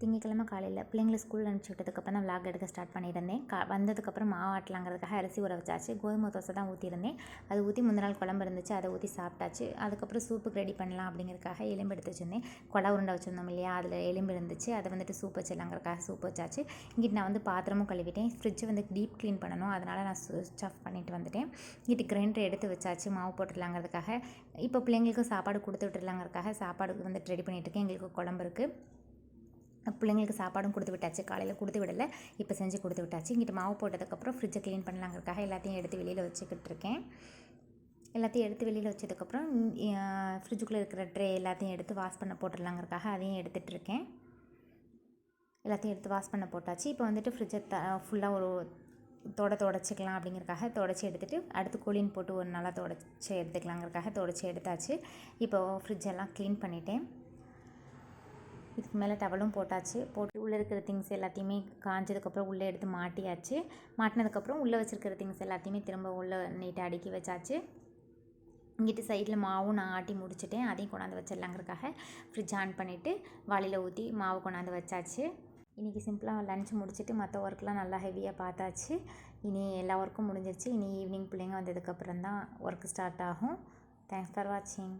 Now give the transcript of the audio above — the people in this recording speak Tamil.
திங்கட்கிழமை காலையில் பிள்ளைங்களை ஸ்கூல் அனுப்பிச்சி விட்டதுக்கப்புறம் தான் விளாக் எடுக்க ஸ்டார்ட் பண்ணியிருந்தேன். வந்ததுக்கப்புறம் மாவு ஆட்டலாங்கிறதுக்காக அரிசி ஊற வச்சாச்சு. கோதுமை தோசை தான் ஊற்றியிருந்தேன். அது ஊற்றி முந்தின நாள் குழம்பு இருந்துச்சு, அதை ஊற்றி சாப்பிட்டாச்சு. அதுக்கப்புறம் சூப்புக்கு ரெடி பண்ணலாம் அப்படிங்கிறதுக்காக எலும்பு எடுத்து வச்சுருந்தேன். கொடை உருண்டை வச்சுருந்தோம் இல்லையா, அதில் எலும்பு இருந்துச்சு. அதை வந்துட்டு சூப் வச்சிடலாங்கிறதுக்காக சூப் வச்சாச்சு. இங்கிட்டு நான் வந்து பாத்திரமும் கழுவிட்டேன். ஃப்ரிட்ஜை வந்து டீப் க்ளீன் பண்ணணும், அதனால் நான் ஸ்விட்ச் ஆஃப் பண்ணிவிட்டு வந்துட்டேன். இங்கிட்டு கிரைண்டர் எடுத்து வச்சாச்சு மாவு போட்டுடலாங்கிறதுக்காக. இப்போ பிள்ளைங்களுக்கு சாப்பாடு கொடுத்து விட்டுடலாங்கிறதுக்காக சாப்பாடுக்கு வந்துட்டு ரெடி பண்ணிகிட்ருக்கேன். எங்களுக்கு குழம்பு இருக்குது. பிள்ளைங்களுக்கு சாப்பாடும் கொடுத்து விட்டாச்சு. காலையில் கொடுத்து விடலை, இப்போ செஞ்சு கொடுத்து விட்டாச்சு. இங்கிட்ட மாவு போட்டதுக்கப்புறம் ஃப்ரிட்ஜை க்ளீன் பண்ணலாங்கிறதுக்காக எல்லாத்தையும் எடுத்து வெளியில் வச்சுக்கிட்டு இருக்கேன். எல்லாத்தையும் எடுத்து வெளியில் வச்சதுக்கப்புறம் ஃப்ரிட்ஜுக்குள்ளே இருக்கிற ட்ரே எல்லாத்தையும் எடுத்து வாஷ் பண்ண போட்டுடலாங்கிறதுக்காக அதையும் எடுத்துகிட்டு இருக்கேன். எல்லாத்தையும் எடுத்து வாஷ் பண்ண போட்டாச்சு. இப்போ வந்துட்டு ஃப்ரிட்ஜை ஃபுல்லாக ஒரு தொடச்சிக்கலாம் அப்படிங்கிறதுக்காக தொடச்சி எடுத்துகிட்டு அடுத்து கூலின் போட்டு ஒரு நாளாக தொடச்சி எடுத்துக்கலாங்கிறதுக்காக தொடச்சி எடுத்தாச்சு. இப்போ ஃப்ரிட்ஜெல்லாம் க்ளீன் பண்ணிட்டேன். இதுக்கு மேலே டவலும் போட்டாச்சு. போட்டு உள்ளே இருக்கிற திங்ஸ் எல்லாத்தையுமே காஞ்சதுக்கப்புறம் உள்ளே எடுத்து மாட்டியாச்சு. மாட்டினதுக்கப்புறம் உள்ளே வச்சுருக்கிற திங்ஸ் எல்லாத்தையுமே திரும்ப உள்ளே நீட்டாக அடுக்கி வச்சாச்சு. இங்கிட்டு சைடில் மாவும் நான் ஆட்டி முடிச்சுட்டேன். அதையும் கொண்டாந்து வச்சிடலாங்கிறதுக்காக ஃப்ரிட்ஜ் ஆன் பண்ணிவிட்டு வாளியில் ஊற்றி மாவு கொண்டாந்து வச்சாச்சு. இன்றைக்கி சிம்பிளாக லன்ச் முடிச்சுட்டு மற்ற ஒர்க்லாம் நல்லா ஹெவியாக பார்த்தாச்சு. இனி எல்லா ஒர்க்கும் முடிஞ்சிருச்சு. இனி ஈவினிங் பிள்ளைங்க வந்ததுக்கப்புறம் தான் ஒர்க் ஸ்டார்ட் ஆகும். தேங்க்ஸ் ஃபார் வாட்சிங்.